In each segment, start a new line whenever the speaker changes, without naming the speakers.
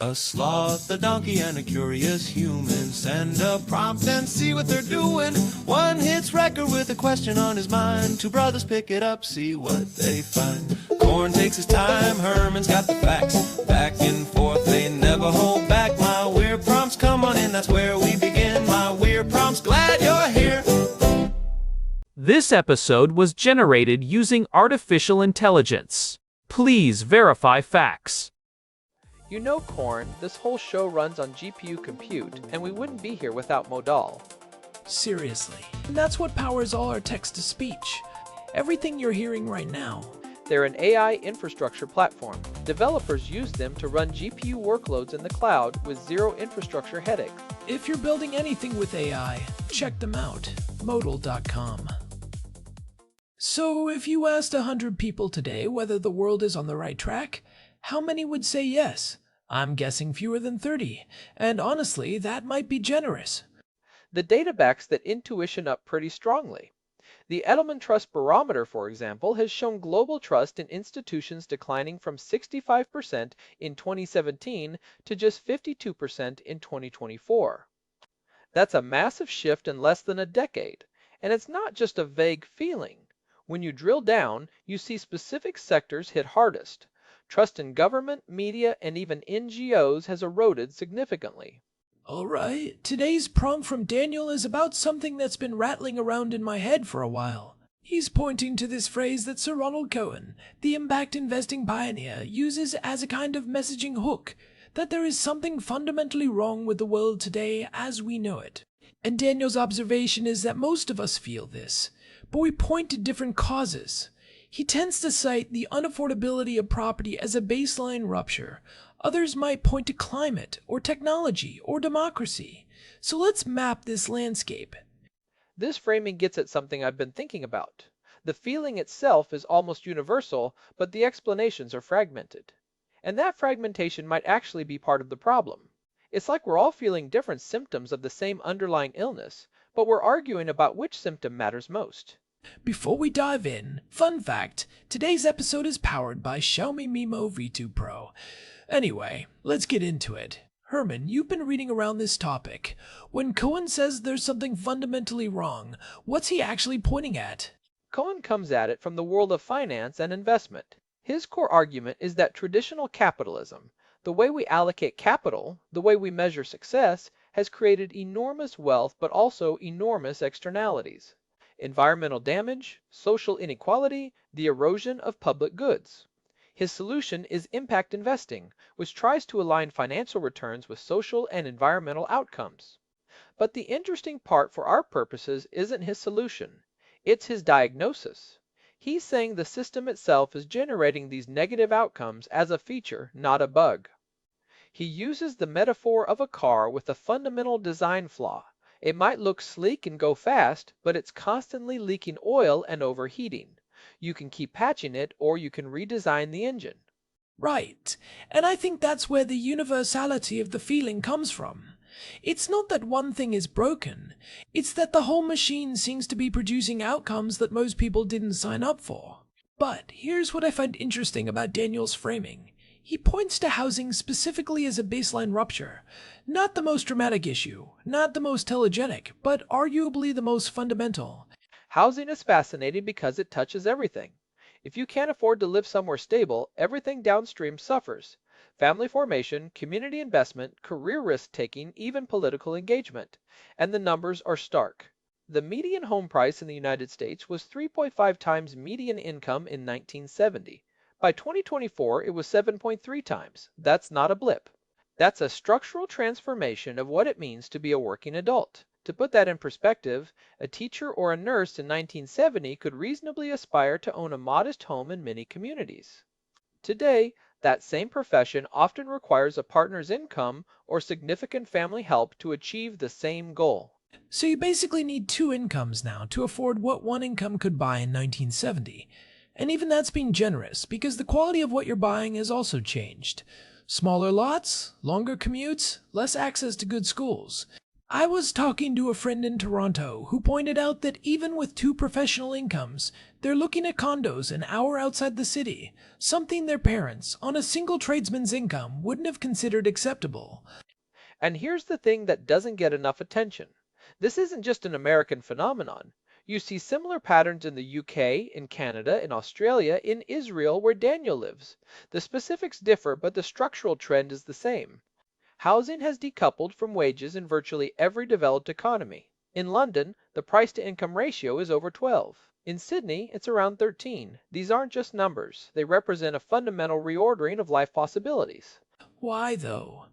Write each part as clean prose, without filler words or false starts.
A sloth, a donkey, and a curious human. Send a prompt and see what they're doing. One hits record with a question on his mind. Two brothers pick it up, see what they find. Corn takes his time, Herman's got the facts. Back and forth, they never hold back. My weird prompts, come on in, that's where we begin. My weird prompts, glad you're here.
This episode was generated using artificial intelligence. Please verify facts.
You know, Corn, this whole show runs on GPU compute, and we wouldn't be here without Modal.
Seriously. And that's what powers all our text-to-speech. Everything you're hearing right now.
They're an AI infrastructure platform. Developers use them to run GPU workloads in the cloud with zero infrastructure headaches.
If you're building anything with AI, check them out. Modal.com. So, if you asked 100 people today whether the world is on the right track, how many would say yes? I'm guessing fewer than 30, and honestly, that might be generous.
The data backs that intuition up pretty strongly. The Edelman Trust Barometer, for example, has shown global trust in institutions declining from 65% in 2017 to just 52% in 2024. That's a massive shift in less than a decade, and it's not just a vague feeling. When you drill down, you see specific sectors hit hardest. Trust in government, media, and even NGOs has eroded significantly.
Alright, today's prompt from Daniel is about something that's been rattling around in my head for a while. He's pointing to this phrase that Sir Ronald Cohen, the impact investing pioneer, uses as a kind of messaging hook, that there is something fundamentally wrong with the world today as we know it. And Daniel's observation is that most of us feel this, but we point to different causes. He tends to cite the unaffordability of property as a baseline rupture. Others might point to climate, or technology, or democracy. So let's map this landscape.
This framing gets at something I've been thinking about. The feeling itself is almost universal, but the explanations are fragmented. And that fragmentation might actually be part of the problem. It's like we're all feeling different symptoms of the same underlying illness, but we're arguing about which symptom matters most.
Before we dive in, fun fact, today's episode is powered by Xiaomi MiMo V2 Pro. Anyway, let's get into it. Herman, you've been reading around this topic. When Cohen says there's something fundamentally wrong, what's he actually pointing at?
Cohen comes at it from the world of finance and investment. His core argument is that traditional capitalism, the way we allocate capital, the way we measure success, has created enormous wealth but also enormous externalities. Environmental damage, social inequality, the erosion of public goods. His solution is impact investing, which tries to align financial returns with social and environmental outcomes. But the interesting part for our purposes isn't his solution, it's his diagnosis. He's saying the system itself is generating these negative outcomes as a feature, not a bug. He uses the metaphor of a car with a fundamental design flaw. It might look sleek and go fast, but it's constantly leaking oil and overheating. You can keep patching it, or you can redesign the engine.
Right, and I think that's where the universality of the feeling comes from. It's not that one thing is broken, it's that the whole machine seems to be producing outcomes that most people didn't sign up for. But here's what I find interesting about Daniel's framing. He points to housing specifically as a baseline rupture. Not the most dramatic issue, not the most telegenic, but arguably the most fundamental.
Housing is fascinating because it touches everything. If you can't afford to live somewhere stable, everything downstream suffers. Family formation, community investment, career risk-taking, even political engagement. And the numbers are stark. The median home price in the United States was 3.5 times median income in 1970. By 2024, it was 7.3 times. That's not a blip. That's a structural transformation of what it means to be a working adult. To put that in perspective, a teacher or a nurse in 1970 could reasonably aspire to own a modest home in many communities. Today, that same profession often requires a partner's income or significant family help to achieve the same goal.
So you basically need two incomes now to afford what one income could buy in 1970. And even that's being generous, because the quality of what you're buying has also changed. Smaller lots, longer commutes, less access to good schools. I was talking to a friend in Toronto who pointed out that even with two professional incomes, they're looking at condos an hour outside the city, something their parents, on a single tradesman's income, wouldn't have considered acceptable.
And here's the thing that doesn't get enough attention. This isn't just an American phenomenon. You see similar patterns in the UK, in Canada, in Australia, in Israel, where Daniel lives. The specifics differ, but the structural trend is the same. Housing has decoupled from wages in virtually every developed economy. In London, the price-to-income ratio is over 12. In Sydney, it's around 13. These aren't just numbers. They represent a fundamental reordering of life possibilities.
Why, though?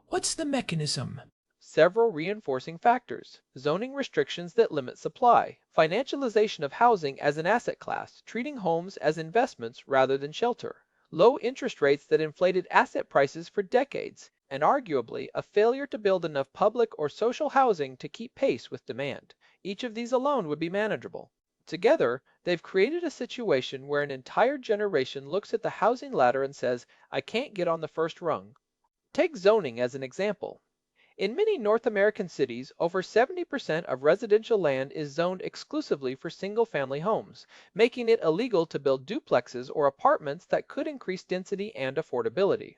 What's the mechanism?
Several reinforcing factors: zoning restrictions that limit supply, financialization of housing as an asset class, treating homes as investments rather than shelter, low interest rates that inflated asset prices for decades, and arguably a failure to build enough public or social housing to keep pace with demand. Each of these alone would be manageable. Together, they've created a situation where an entire generation looks at the housing ladder and says, I can't get on the first rung. Take zoning as an example. In many North American cities, over 70% of residential land is zoned exclusively for single-family homes, making it illegal to build duplexes or apartments that could increase density and affordability.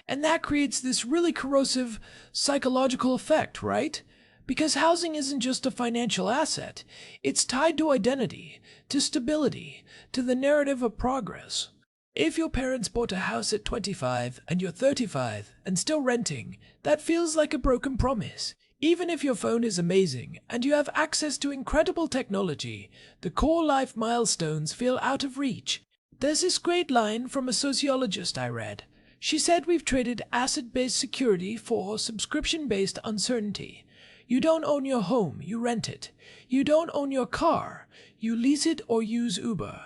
And that creates this really corrosive psychological effect, right? Because housing isn't just a financial asset, it's tied to identity, to stability, to the narrative of progress. If your parents bought a house at 25 and you're 35 and still renting, that feels like a broken promise. Even if your phone is amazing and you have access to incredible technology, the core life milestones feel out of reach. There's this great line from a sociologist I read. She said we've traded asset-based security for subscription-based uncertainty. You don't own your home, you rent it. You don't own your car, you lease it or use Uber.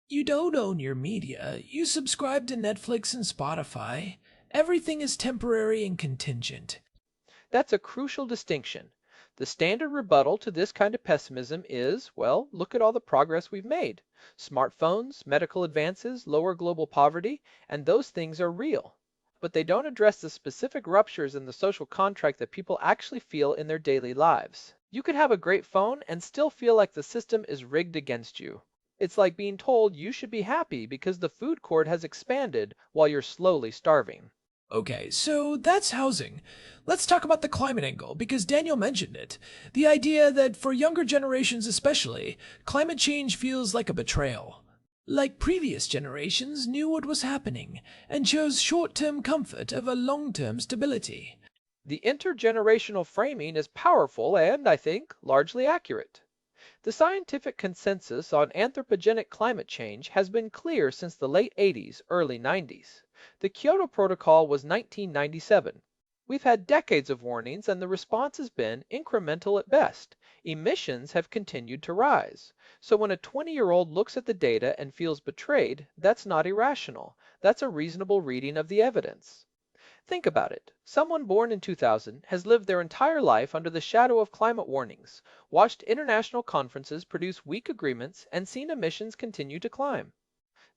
You don't own your media, you subscribe to Netflix and Spotify. Everything is temporary and contingent.
That's a crucial distinction. The standard rebuttal to this kind of pessimism is, well, look at all the progress we've made. Smartphones, medical advances, lower global poverty, and those things are real. But they don't address the specific ruptures in the social contract that people actually feel in their daily lives. You could have a great phone and still feel like the system is rigged against you. It's like being told you should be happy because the food court has expanded while you're slowly starving.
Okay, so that's housing. Let's talk about the climate angle, because Daniel mentioned it. The idea that for younger generations especially, climate change feels like a betrayal. Like previous generations knew what was happening and chose short-term comfort over long-term stability.
The intergenerational framing is powerful and, I think, largely accurate. The scientific consensus on anthropogenic climate change has been clear since the late 80s, early 90s. The Kyoto Protocol was 1997. We've had decades of warnings and the response has been incremental at best. Emissions have continued to rise. So when a 20-year-old looks at the data and feels betrayed, that's not irrational. That's a reasonable reading of the evidence. Think about it. Someone born in 2000 has lived their entire life under the shadow of climate warnings, watched international conferences produce weak agreements, and seen emissions continue to climb.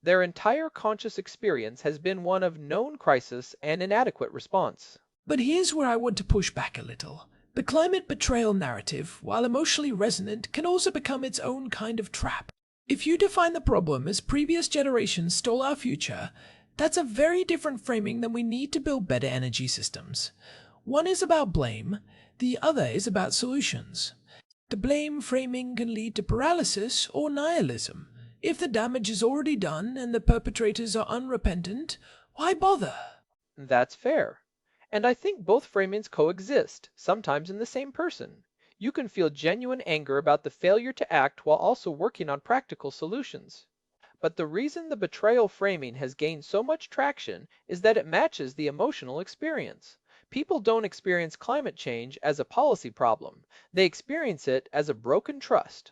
Their entire conscious experience has been one of known crisis and inadequate response.
But here's where I want to push back a little. The climate betrayal narrative, while emotionally resonant, can also become its own kind of trap. If you define the problem as previous generations stole our future, that's a very different framing than we need to build better energy systems. One is about blame, the other is about solutions. The blame framing can lead to paralysis or nihilism. If the damage is already done and the perpetrators are unrepentant, why bother?
That's fair. And I think both framings coexist, sometimes in the same person. You can feel genuine anger about the failure to act while also working on practical solutions. But the reason the betrayal framing has gained so much traction is that it matches the emotional experience. People don't experience climate change as a policy problem. They experience it as a broken trust.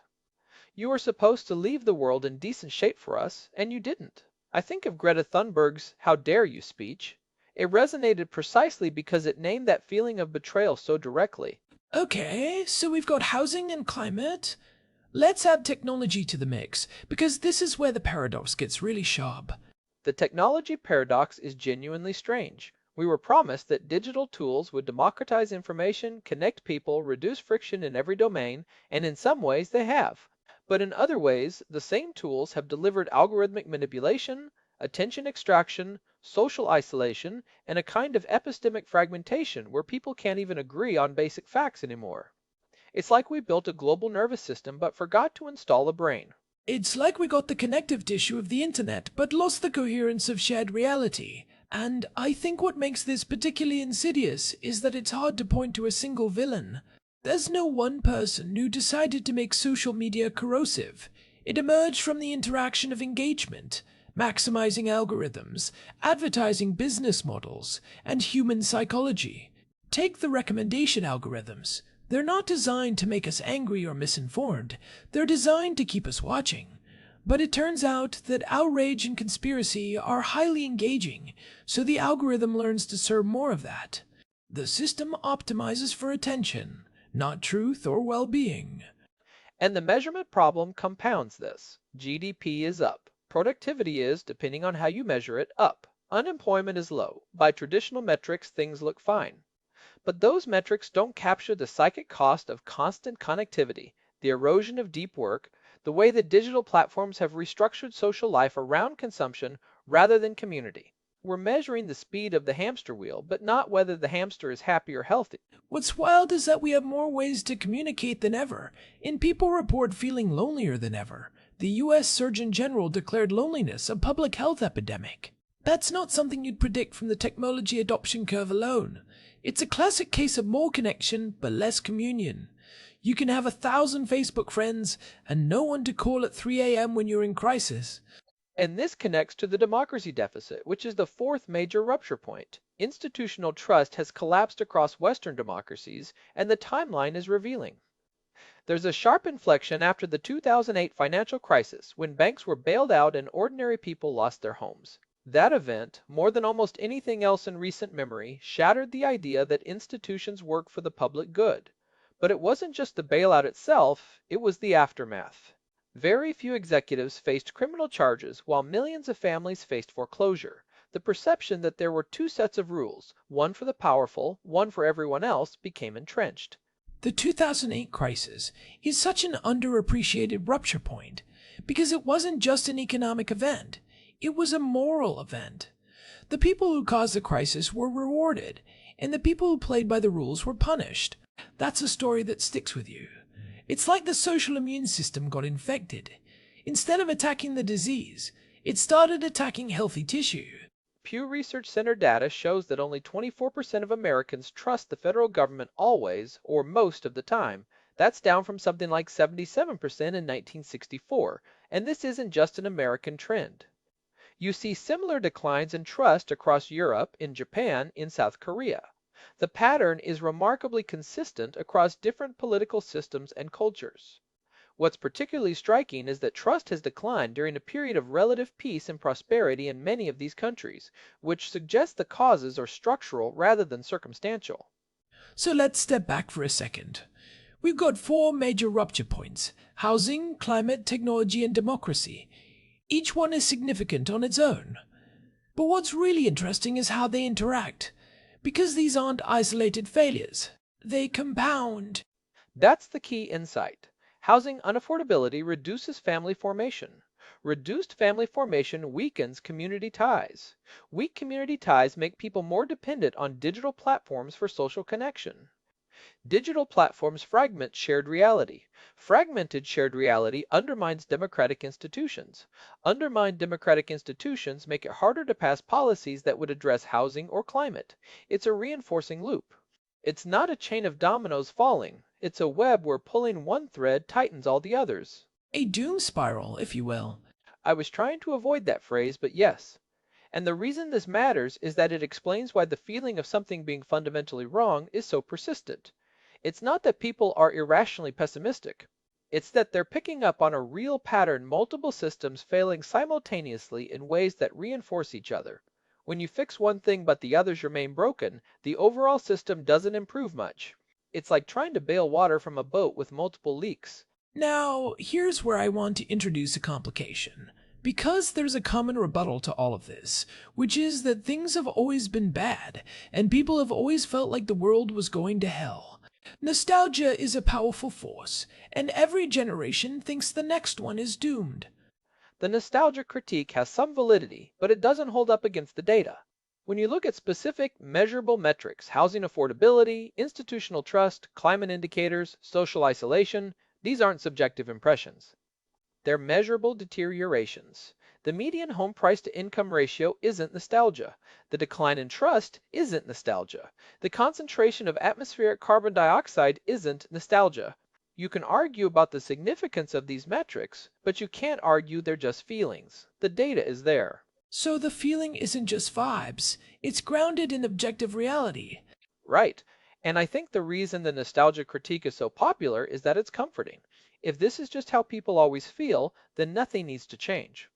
You were supposed to leave the world in decent shape for us, and you didn't. I think of Greta Thunberg's How Dare You speech. It resonated precisely because it named that feeling of betrayal so directly.
Okay, so we've got housing and climate. Let's add technology to the mix, because this is where the paradox gets really sharp.
The technology paradox is genuinely strange. We were promised that digital tools would democratize information, connect people, reduce friction in every domain, and in some ways they have. But in other ways, the same tools have delivered algorithmic manipulation, attention extraction, social isolation, and a kind of epistemic fragmentation where people can't even agree on basic facts anymore. It's like we built a global nervous system but forgot to install a brain.
It's like we got the connective tissue of the internet, but lost the coherence of shared reality. And I think what makes this particularly insidious is that it's hard to point to a single villain. There's no one person who decided to make social media corrosive. It emerged from the interaction of engagement, maximizing algorithms, advertising business models, and human psychology. Take the recommendation algorithms. They're not designed to make us angry or misinformed. They're designed to keep us watching. But it turns out that outrage and conspiracy are highly engaging, so the algorithm learns to serve more of that. The system optimizes for attention, not truth or well-being.
And the measurement problem compounds this. GDP is up. Productivity is, depending on how you measure it, up. Unemployment is low. By traditional metrics, things look fine. But those metrics don't capture the psychic cost of constant connectivity, the erosion of deep work, the way that digital platforms have restructured social life around consumption rather than community. We're measuring the speed of the hamster wheel, but not whether the hamster is happy or healthy.
What's wild is that we have more ways to communicate than ever, and people report feeling lonelier than ever. The US Surgeon General declared loneliness a public health epidemic. That's not something you'd predict from the technology adoption curve alone. It's a classic case of more connection, but less communion. You can have 1,000 Facebook friends and no one to call at 3 a.m. when you're in crisis.
And this connects to the democracy deficit, which is the fourth major rupture point. Institutional trust has collapsed across Western democracies, and the timeline is revealing. There's a sharp inflection after the 2008 financial crisis, when banks were bailed out and ordinary people lost their homes. That event, more than almost anything else in recent memory, shattered the idea that institutions work for the public good. But it wasn't just the bailout itself, it was the aftermath. Very few executives faced criminal charges, while millions of families faced foreclosure. The perception that there were two sets of rules, one for the powerful, one for everyone else, became entrenched.
The 2008 crisis is such an underappreciated rupture point, because it wasn't just an economic event. It was a moral event. The people who caused the crisis were rewarded, and the people who played by the rules were punished. That's a story that sticks with you. It's like the social immune system got infected. Instead of attacking the disease, it started attacking healthy tissue.
Pew Research Center data shows that only 24% of Americans trust the federal government always or most of the time. That's down from something like 77% in 1964, and this isn't just an American trend. You see similar declines in trust across Europe, in Japan, in South Korea. The pattern is remarkably consistent across different political systems and cultures. What's particularly striking is that trust has declined during a period of relative peace and prosperity in many of these countries, which suggests the causes are structural rather than circumstantial.
So let's step back for a second. We've got 4 major rupture points: housing, climate, technology, and democracy. Each one is significant on its own. But what's really interesting is how they interact. Because these aren't isolated failures, they compound.
That's the key insight. Housing unaffordability reduces family formation. Reduced family formation weakens community ties. Weak community ties make people more dependent on digital platforms for social connection. Digital platforms fragment shared reality. Fragmented shared reality undermines democratic institutions. Undermined democratic institutions make it harder to pass policies that would address housing or climate. It's a reinforcing loop. It's not a chain of dominoes falling. It's a web where pulling one thread tightens all the others.
A doom spiral, if you will.
I was trying to avoid that phrase, but yes. And the reason this matters is that it explains why the feeling of something being fundamentally wrong is so persistent. It's not that people are irrationally pessimistic. It's that they're picking up on a real pattern, multiple systems failing simultaneously in ways that reinforce each other. When you fix one thing but the others remain broken, the overall system doesn't improve much. It's like trying to bail water from a boat with multiple leaks.
Now, here's where I want to introduce a complication. Because there's a common rebuttal to all of this, which is that things have always been bad, and people have always felt like the world was going to hell. Nostalgia is a powerful force, and every generation thinks the next one is doomed.
The nostalgia critique has some validity, but it doesn't hold up against the data. When you look at specific, measurable metrics, housing affordability, institutional trust, climate indicators, social isolation, these aren't subjective impressions. They're measurable deteriorations. The median home price to income ratio isn't nostalgia. The decline in trust isn't nostalgia. The concentration of atmospheric carbon dioxide isn't nostalgia. You can argue about the significance of these metrics, but you can't argue they're just feelings. The data is there.
So the feeling isn't just vibes, it's grounded in objective reality.
Right. And I think the reason the nostalgia critique is so popular is that it's comforting. If this is just how people always feel, then nothing needs to change.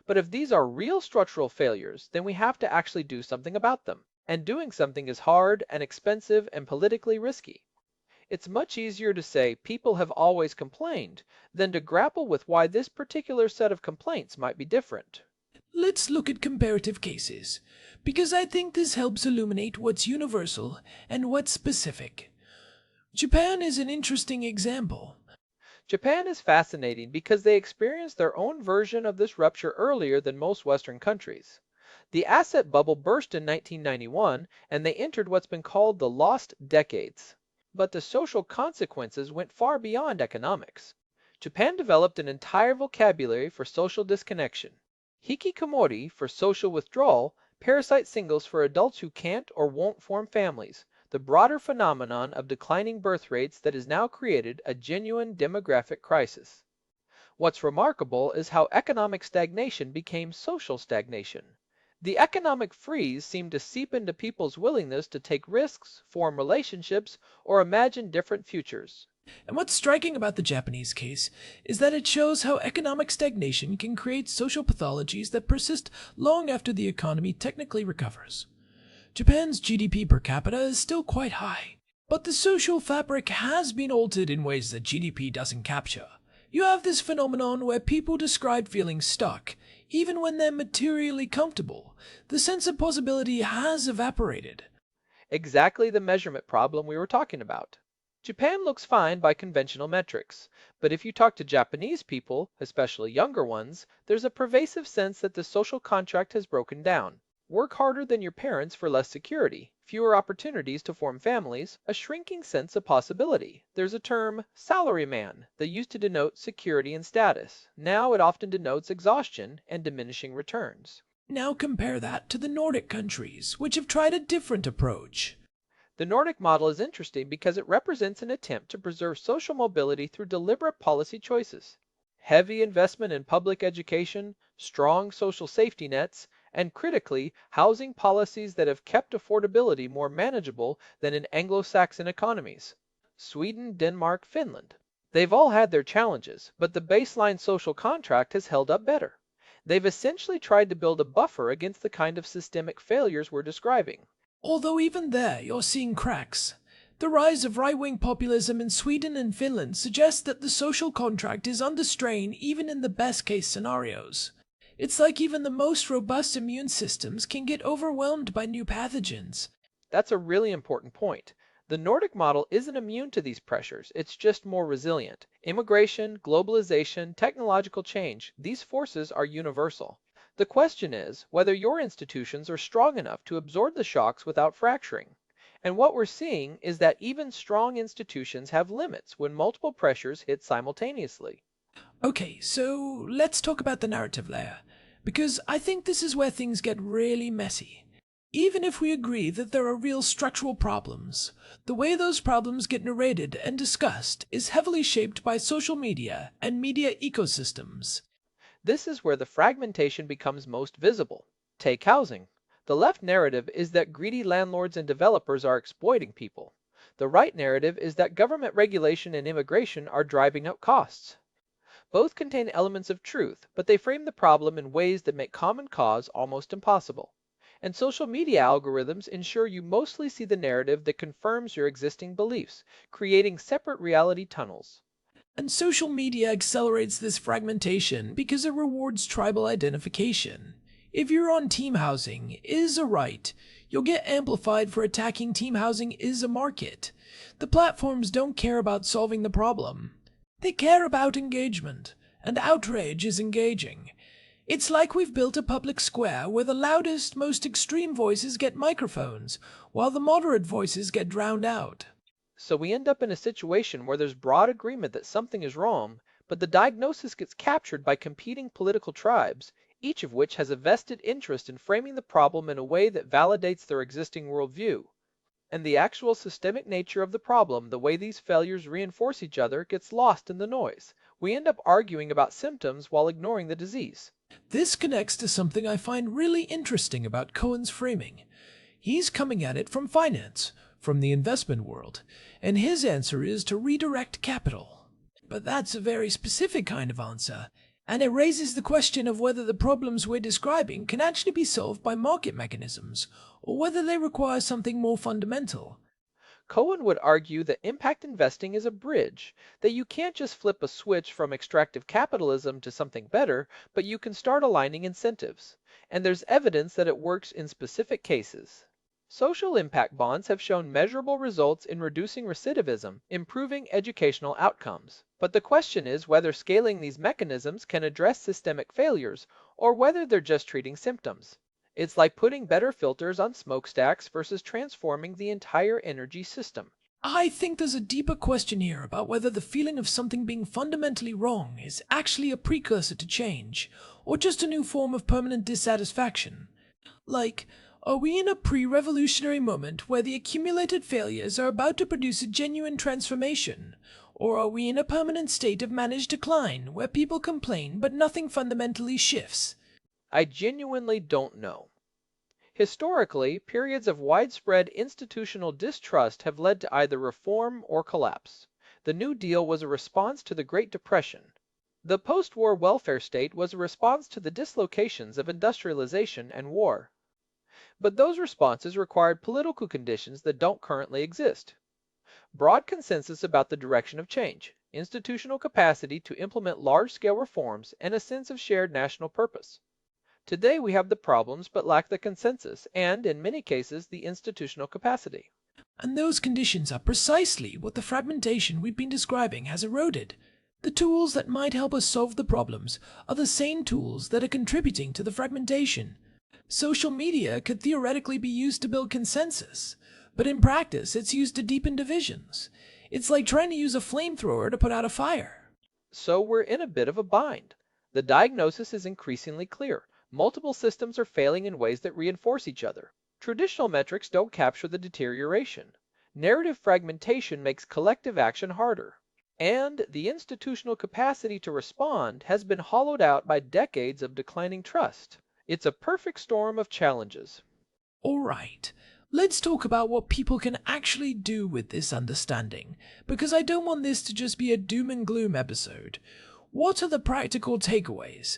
But if these are real structural failures, then we have to actually do something about them. And doing something is hard and expensive and politically risky. It's much easier to say people have always complained than to grapple with why this particular set of complaints might be different.
Let's look at comparative cases, because I think this helps illuminate what's universal and what's specific. Japan is an interesting example.
Japan is fascinating because they experienced their own version of this rupture earlier than most Western countries. The asset bubble burst in 1991, and they entered what's been called the lost decades. But the social consequences went far beyond economics. Japan developed an entire vocabulary for social disconnection. Hikikomori for social withdrawal, parasite singles for adults who can't or won't form families, the broader phenomenon of declining birth rates that has now created a genuine demographic crisis. What's remarkable is how economic stagnation became social stagnation. The economic freeze seemed to seep into people's willingness to take risks, form relationships, or imagine different futures.
And what's striking about the Japanese case is that it shows how economic stagnation can create social pathologies that persist long after the economy technically recovers. Japan's GDP per capita is still quite high, but the social fabric has been altered in ways that GDP doesn't capture. You have this phenomenon where people describe feeling stuck, even when they're materially comfortable. The sense of possibility has evaporated.
Exactly the measurement problem we were talking about. Japan looks fine by conventional metrics, but if you talk to Japanese people, especially younger ones, there's a pervasive sense that the social contract has broken down. Work harder than your parents for less security, fewer opportunities to form families, a shrinking sense of possibility. There's a term, salaryman, that used to denote security and status. Now it often denotes exhaustion and diminishing returns.
Now compare that to the Nordic countries, which have tried a different approach.
The Nordic model is interesting because it represents an attempt to preserve social mobility through deliberate policy choices. Heavy investment in public education, strong social safety nets, and critically, housing policies that have kept affordability more manageable than in Anglo-Saxon economies. Sweden, Denmark, Finland. They've all had their challenges, but the baseline social contract has held up better. They've essentially tried to build a buffer against the kind of systemic failures we're describing.
Although even there you're seeing cracks. The rise of right-wing populism in Sweden and Finland suggests that the social contract is under strain even in the best-case scenarios. It's like even the most robust immune systems can get overwhelmed by new pathogens.
That's a really important point. The Nordic model isn't immune to these pressures, it's just more resilient. Immigration, globalization, technological change, these forces are universal. The question is whether your institutions are strong enough to absorb the shocks without fracturing. And what we're seeing is that even strong institutions have limits when multiple pressures hit simultaneously.
Okay, so let's talk about the narrative layer, because I think this is where things get really messy. Even if we agree that there are real structural problems, the way those problems get narrated and discussed is heavily shaped by social media and media ecosystems.
This is where the fragmentation becomes most visible. Take housing. The left narrative is that greedy landlords and developers are exploiting people. The right narrative is that government regulation and immigration are driving up costs. Both contain elements of truth, but they frame the problem in ways that make common cause almost impossible. And social media algorithms ensure you mostly see the narrative that confirms your existing beliefs, creating separate reality tunnels.
And social media accelerates this fragmentation because it rewards tribal identification. If you're on team housing is a right, you'll get amplified for attacking team housing is a market. The platforms don't care about solving the problem. They care about engagement, and outrage is engaging. It's like we've built a public square where the loudest, most extreme voices get microphones, while the moderate voices get drowned out.
So we end up in a situation where there's broad agreement that something is wrong, but the diagnosis gets captured by competing political tribes, each of which has a vested interest in framing the problem in a way that validates their existing worldview. And the actual systemic nature of the problem, the way these failures reinforce each other, gets lost in the noise. We end up arguing about symptoms while ignoring the disease.
This connects to something I find really interesting about Cohen's framing. He's coming at it from finance, from the investment world, and his answer is to redirect capital. But that's a very specific kind of answer, and it raises the question of whether the problems we're describing can actually be solved by market mechanisms, or whether they require something more fundamental.
Cohen would argue that impact investing is a bridge, that you can't just flip a switch from extractive capitalism to something better, but you can start aligning incentives. And there's evidence that it works in specific cases. Social impact bonds have shown measurable results in reducing recidivism, improving educational outcomes. But the question is whether scaling these mechanisms can address systemic failures, or whether they're just treating symptoms. It's like putting better filters on smokestacks versus transforming the entire energy system.
I think there's a deeper question here about whether the feeling of something being fundamentally wrong is actually a precursor to change, or just a new form of permanent dissatisfaction. Like, are we in a pre-revolutionary moment where the accumulated failures are about to produce a genuine transformation? Or are we in a permanent state of managed decline where people complain but nothing fundamentally shifts?
I genuinely don't know. Historically, periods of widespread institutional distrust have led to either reform or collapse. The New Deal was a response to the Great Depression. The post-war welfare state was a response to the dislocations of industrialization and war. But those responses required political conditions that don't currently exist. Broad consensus about the direction of change, institutional capacity to implement large-scale reforms, and a sense of shared national purpose. Today we have the problems but lack the consensus and, in many cases, the institutional capacity.
And those conditions are precisely what the fragmentation we've been describing has eroded. The tools that might help us solve the problems are the same tools that are contributing to the fragmentation. Social media could theoretically be used to build consensus, but in practice it's used to deepen divisions. It's like trying to use a flamethrower to put out a fire.
So we're in a bit of a bind. The diagnosis is increasingly clear. Multiple systems are failing in ways that reinforce each other. Traditional metrics don't capture the deterioration. Narrative fragmentation makes collective action harder. And the institutional capacity to respond has been hollowed out by decades of declining trust. It's a perfect storm of challenges.
All right, let's talk about what people can actually do with this understanding, because I don't want this to just be a doom and gloom episode. What are the practical takeaways?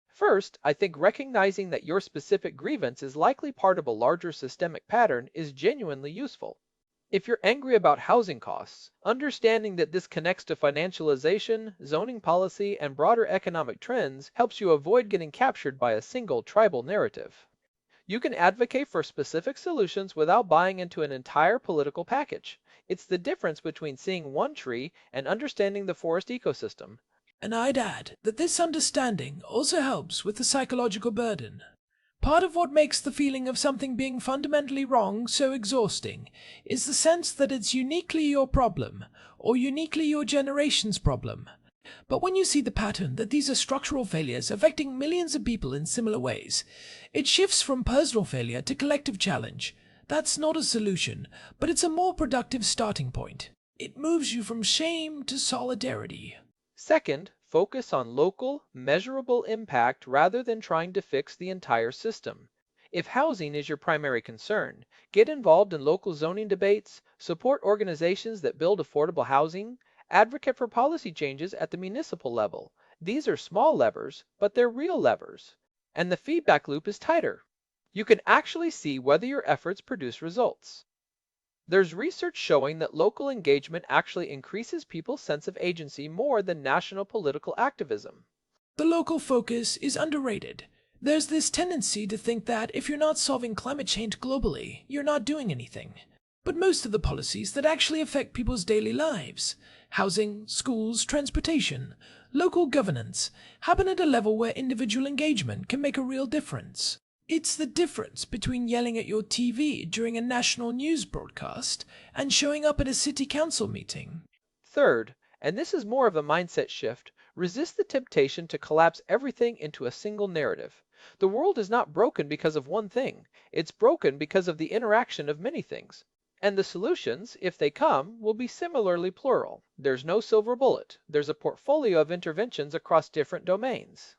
First, I think recognizing that your specific grievance is likely part of a larger systemic pattern is genuinely useful. If you're angry about housing costs, understanding that this connects to financialization, zoning policy, and broader economic trends helps you avoid getting captured by a single tribal narrative. You can advocate for specific solutions without buying into an entire political package. It's the difference between seeing one tree and understanding the forest ecosystem.
And I'd add that this understanding also helps with the psychological burden. Part of what makes the feeling of something being fundamentally wrong so exhausting is the sense that it's uniquely your problem, or uniquely your generation's problem. But when you see the pattern that these are structural failures affecting millions of people in similar ways, it shifts from personal failure to collective challenge. That's not a solution, but it's a more productive starting point. It moves you from shame to solidarity.
Second, focus on local, measurable impact rather than trying to fix the entire system. If housing is your primary concern, get involved in local zoning debates, support organizations that build affordable housing, advocate for policy changes at the municipal level. These are small levers, but they're real levers. And the feedback loop is tighter. You can actually see whether your efforts produce results. There's research showing that local engagement actually increases people's sense of agency more than national political activism.
The local focus is underrated. There's this tendency to think that if you're not solving climate change globally, you're not doing anything. But most of the policies that actually affect people's daily lives, housing, schools, transportation, local governance, happen at a level where individual engagement can make a real difference. It's the difference between yelling at your TV during a national news broadcast and showing up at a city council meeting.
Third, and this is more of a mindset shift, resist the temptation to collapse everything into a single narrative. The world is not broken because of one thing, it's broken because of the interaction of many things. And the solutions, if they come, will be similarly plural. There's no silver bullet. There's a portfolio of interventions across different domains.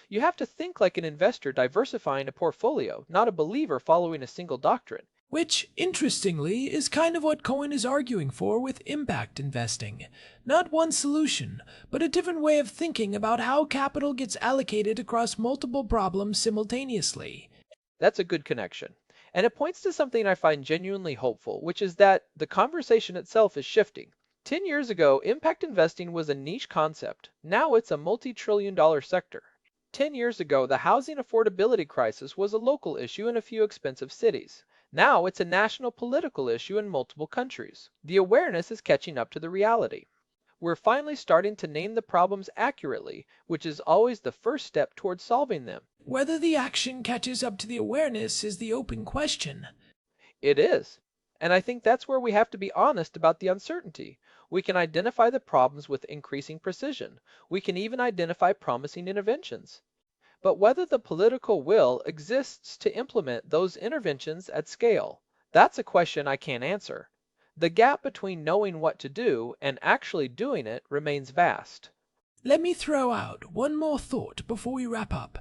You have to think like an investor diversifying a portfolio, not a believer following a single doctrine.
Which, interestingly, is kind of what Cohen is arguing for with impact investing. Not one solution, but a different way of thinking about how capital gets allocated across multiple problems simultaneously.
That's a good connection. And it points to something I find genuinely hopeful, which is that the conversation itself is shifting. 10 years ago, impact investing was a niche concept. Now it's a multi-trillion-dollar sector. 10 years ago, the housing affordability crisis was a local issue in a few expensive cities. Now it's a national political issue in multiple countries. The awareness is catching up to the reality. We're finally starting to name the problems accurately, which is always the first step towards solving them.
Whether the action catches up to the awareness is the open question.
It is. And I think that's where we have to be honest about the uncertainty. We can identify the problems with increasing precision. We can even identify promising interventions. But whether the political will exists to implement those interventions at scale, that's a question I can't answer. The gap between knowing what to do and actually doing it remains vast.
Let me throw out one more thought before we wrap up.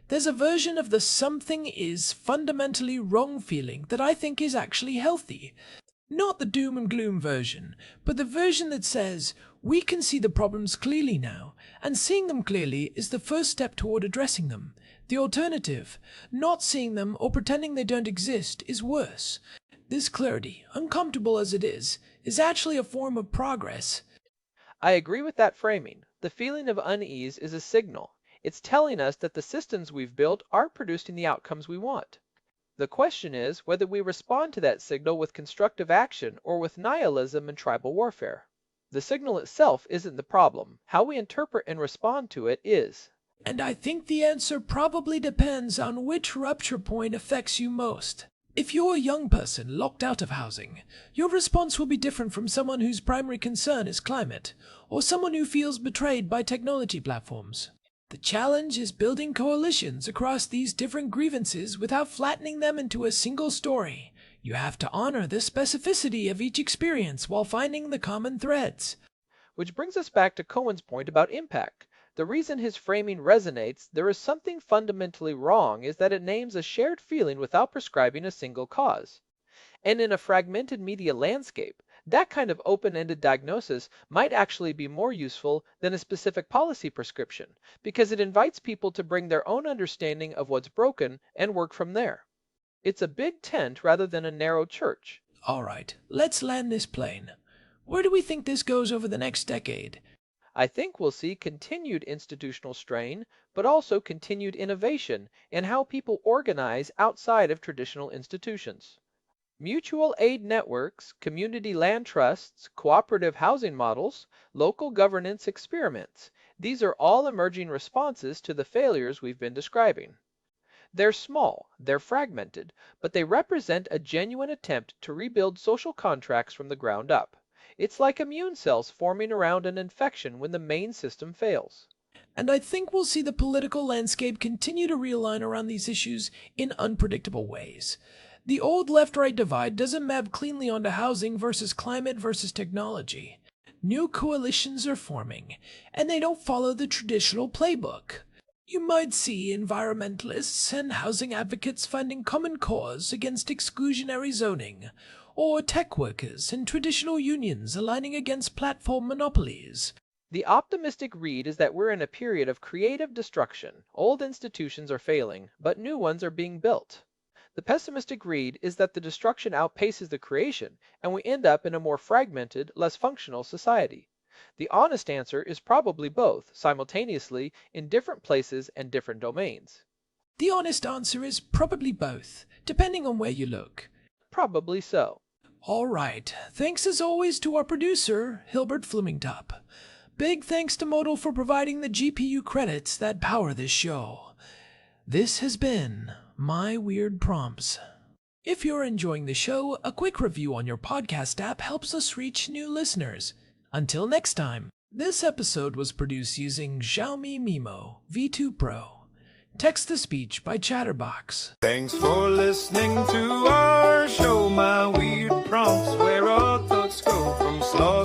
There's a version of the something is fundamentally wrong feeling that I think is actually healthy. Not the doom and gloom version, but the version that says, we can see the problems clearly now, and seeing them clearly is the first step toward addressing them. The alternative, not seeing them or pretending they don't exist, is worse. This clarity, uncomfortable as it is actually a form of progress.
I agree with that framing. The feeling of unease is a signal. It's telling us that the systems we've built aren't producing the outcomes we want. The question is whether we respond to that signal with constructive action or with nihilism and tribal warfare. The signal itself isn't the problem. How we interpret and respond to it is.
And I think the answer probably depends on which rupture point affects you most. If you're a young person locked out of housing, your response will be different from someone whose primary concern is climate, or someone who feels betrayed by technology platforms. The challenge is building coalitions across these different grievances without flattening them into a single story. You have to honor the specificity of each experience while finding the common threads.
Which brings us back to Cohen's point about impact. The reason his framing resonates, there is something fundamentally wrong, is that it names a shared feeling without prescribing a single cause. And in a fragmented media landscape, that kind of open-ended diagnosis might actually be more useful than a specific policy prescription, because it invites people to bring their own understanding of what's broken and work from there. It's a big tent rather than a narrow church.
All right, let's land this plane. Where do we think this goes over the next decade?
I think we'll see continued institutional strain, but also continued innovation in how people organize outside of traditional institutions. Mutual aid networks, community land trusts, cooperative housing models, local governance experiments. These are all emerging responses to the failures we've been describing. They're small, they're fragmented, but they represent a genuine attempt to rebuild social contracts from the ground up. It's like immune cells forming around an infection when the main system fails.
And I think we'll see the political landscape continue to realign around these issues in unpredictable ways. The old left-right divide doesn't map cleanly onto housing versus climate versus technology. New coalitions are forming, and they don't follow the traditional playbook. You might see environmentalists and housing advocates finding common cause against exclusionary zoning, or tech workers and traditional unions aligning against platform monopolies.
The optimistic read is that we're in a period of creative destruction. Old institutions are failing, but new ones are being built. The pessimistic read is that the destruction outpaces the creation, and we end up in a more fragmented, less functional society. The honest answer is probably both, simultaneously, in different places and different domains.
The honest answer is probably both, depending on where you look.
Probably so.
All right. Thanks as always to our producer, Hilbert Flumingtop. Big thanks to Modal for providing the GPU credits that power this show. This has been My Weird Prompts. If you're enjoying the show, a quick review on your podcast app helps us reach new listeners. Until next time, this episode was produced using Xiaomi Mimo V2 Pro. Text-to-speech by Chatterbox.
Thanks for listening to our show, My Weird Prompts, where our thoughts go from slow